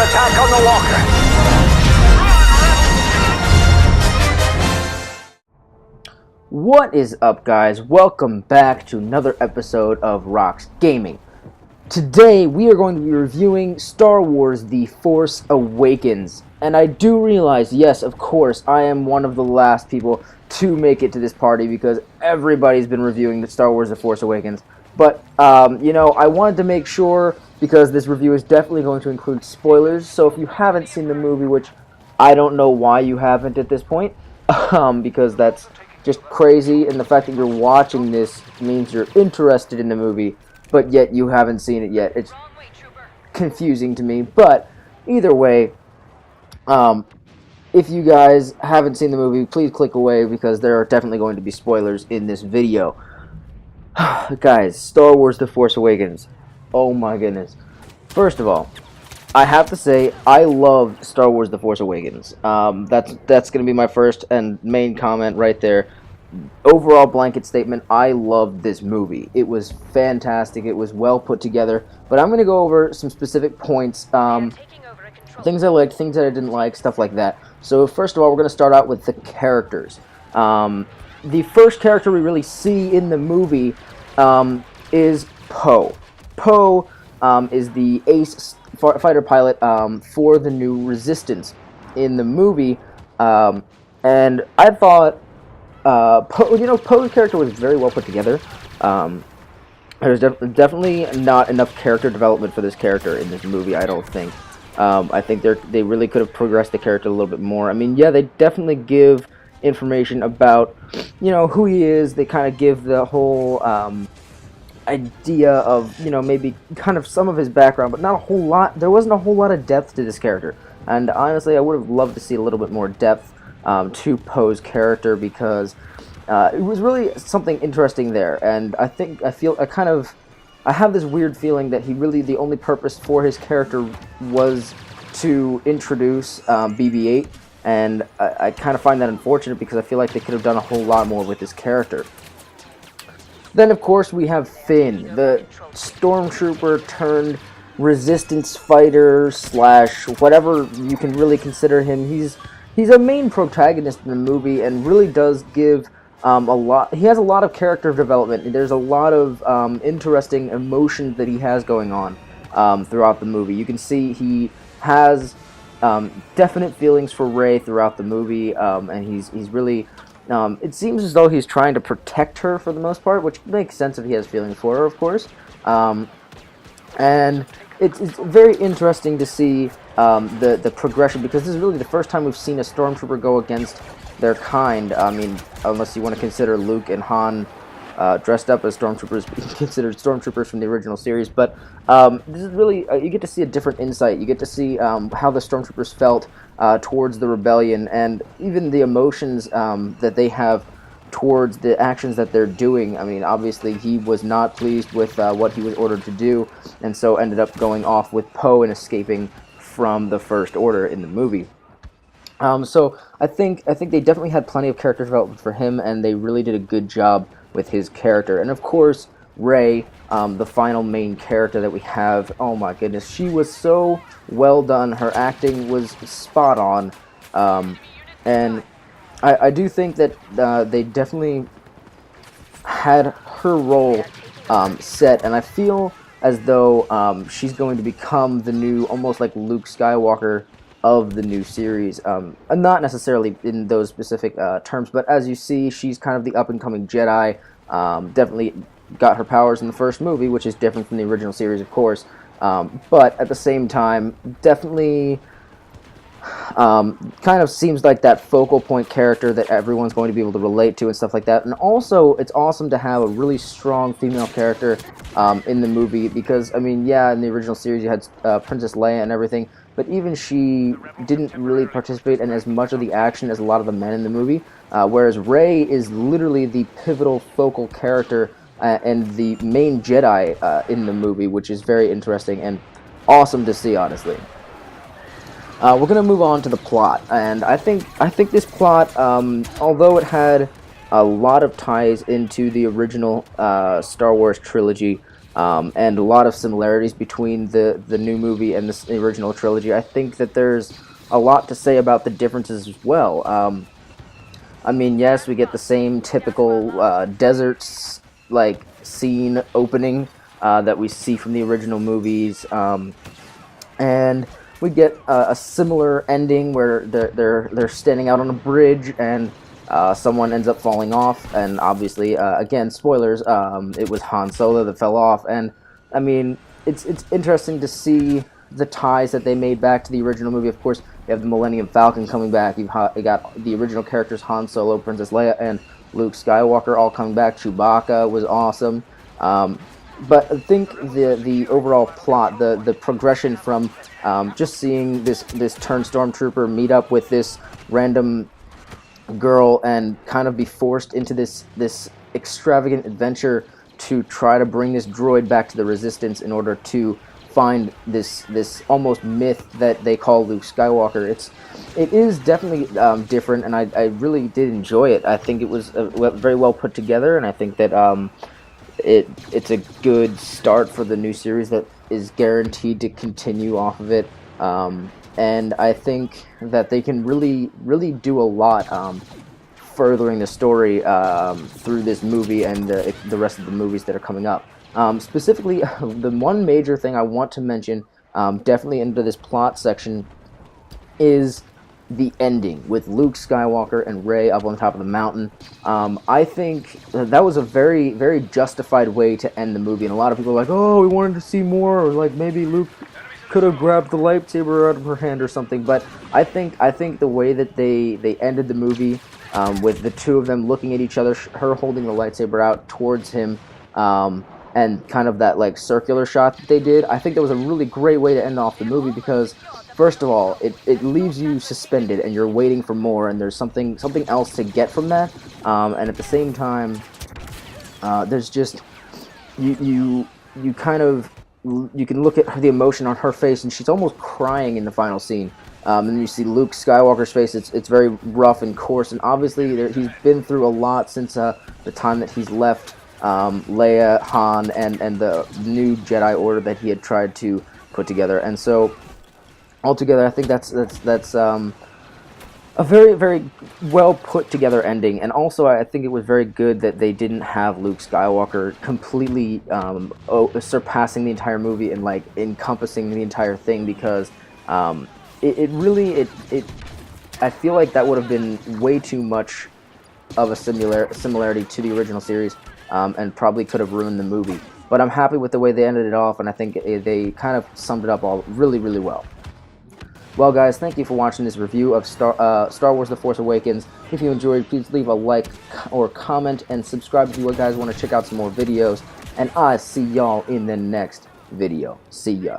attack on the walker. What is up, guys? Welcome back to another episode of Rokz Gaming. Today we are going to be reviewing Star Wars The Force Awakens. And I do realize, yes, of course, I am one of the last people to make it to this party because everybody's been reviewing the Star Wars The Force Awakens. But, you know, I wanted to make sure, because this review is definitely going to include spoilers, so if you haven't seen the movie, which I don't know why you haven't at this point, because that's just crazy, and the fact that you're watching this means you're interested in the movie, but yet you haven't seen it yet. It's confusing to me, but either way, if you guys haven't seen the movie, please click away because there are definitely going to be spoilers in this video. Guys, Star Wars The Force Awakens. Oh my goodness. First of all, I have to say, I love Star Wars The Force Awakens. That's going to be my first and main comment right there. Overall blanket statement, I loved this movie. It was fantastic. It was well put together. But I'm going to go over some specific points. Things I liked, things that I didn't like, stuff like that. So first of all, we're going to start out with the characters. The first character we really see in the movie is Poe. Poe is the ace fighter pilot for the new Resistance in the movie, and I thought Poe's character was very well put together. There's definitely not enough character development for this character in this movie, I don't think. I think they really could have progressed the character a little bit more. I mean, yeah, they definitely give information about, you know, who he is. They kind of give the whole idea of, you know, maybe kind of some of his background, but not a whole lot. There wasn't a whole lot of depth to this character, and honestly I would have loved to see a little bit more depth to Poe's character, because it was really something interesting there. And I have this weird feeling that the only purpose for his character was to introduce BB-8, and I kind of find that unfortunate because I feel like they could have done a whole lot more with this character. Then, of course, we have Finn, the stormtrooper turned resistance fighter slash whatever you can really consider him. He's a main protagonist in the movie and really does give a lot. He has a lot of character development. There's a lot of interesting emotions that he has going on throughout the movie. You can see he has definite feelings for Rey throughout the movie, and he's really. It seems as though he's trying to protect her for the most part, which makes sense if he has feelings for her, of course. And it's very interesting to see the progression, because this is really the first time we've seen a stormtrooper go against their kind. I mean, unless you want to consider Luke and Han dressed up as stormtroopers, considered stormtroopers from the original series. But this is really, you get to see a different insight. You get to see how the stormtroopers felt towards the rebellion, and even the emotions that they have towards the actions that they're doing. I mean, obviously he was not pleased with what he was ordered to do, and so ended up going off with Poe and escaping from the First Order in the movie. So I think they definitely had plenty of character development for him, and they really did a good job with his character. And of course, Rey, the final main character that we have, oh my goodness, she was so well done. Her acting was spot on, and I do think that they definitely had her role set, and I feel as though she's going to become the new, almost like Luke Skywalker of the new series. Not necessarily in those specific terms, but as you see, she's kind of the up-and-coming Jedi. Definitely got her powers in the first movie, which is different from the original series, of course. But at the same time, definitely kind of seems like that focal point character that everyone's going to be able to relate to and stuff like that. And also, it's awesome to have a really strong female character in the movie, because, I mean, yeah, in the original series you had Princess Leia and everything, but even she didn't really participate in as much of the action as a lot of the men in the movie, whereas Rey is literally the pivotal focal character and the main Jedi in the movie, which is very interesting and awesome to see, honestly. We're going to move on to the plot, and I think this plot, although it had a lot of ties into the original Star Wars trilogy, and a lot of similarities between the new movie and the original trilogy. I think that there's a lot to say about the differences as well. I mean, yes, we get the same typical deserts like scene opening that we see from the original movies, and we get a similar ending where they're standing out on a bridge and someone ends up falling off, and obviously, again, spoilers. It was Han Solo that fell off, and I mean, it's interesting to see the ties that they made back to the original movie. Of course, you have the Millennium Falcon coming back. You got the original characters Han Solo, Princess Leia, and Luke Skywalker all coming back. Chewbacca was awesome. But I think the overall plot, the progression from just seeing this turned stormtrooper meet up with this random girl and kind of be forced into this extravagant adventure to try to bring this droid back to the Resistance in order to find this almost myth that they call Luke Skywalker. It is definitely different, and I really did enjoy it. I think it was very well put together, and I think that it's a good start for the new series that is guaranteed to continue off of it. And I think that they can really do a lot furthering the story through this movie and the rest of the movies that are coming up. Specifically, the one major thing I want to mention, definitely into this plot section, is the ending with Luke Skywalker and Rey up on top of the mountain. I think that was a very, very justified way to end the movie, and a lot of people are like, oh, we wanted to see more, or like maybe Luke could have grabbed the lightsaber out of her hand or something. But I think the way that they ended the movie with the two of them looking at each other, her holding the lightsaber out towards him, and kind of that like circular shot that they did, I think that was a really great way to end off the movie, because first of all, it leaves you suspended and you're waiting for more, and there's something else to get from that, and at the same time, there's just you kind of, you can look at the emotion on her face, and she's almost crying in the final scene. And then you see Luke Skywalker's face. It's very rough and coarse, and obviously he's been through a lot since the time that he's left Leia, Han, and the new Jedi Order that he had tried to put together. And so, altogether, I think that's a very, very well put together ending. And also, I think it was very good that they didn't have Luke Skywalker completely surpassing the entire movie and like encompassing the entire thing, because it really I feel like that would have been way too much of a similarity to the original series, and probably could have ruined the movie. But I'm happy with the way they ended it off, and I think they kind of summed it up all really, really well. Well, guys, thank you for watching this review of Star Wars The Force Awakens. If you enjoyed, please leave a like or comment, and subscribe if you guys want to check out some more videos. And I'll see y'all in the next video. See ya.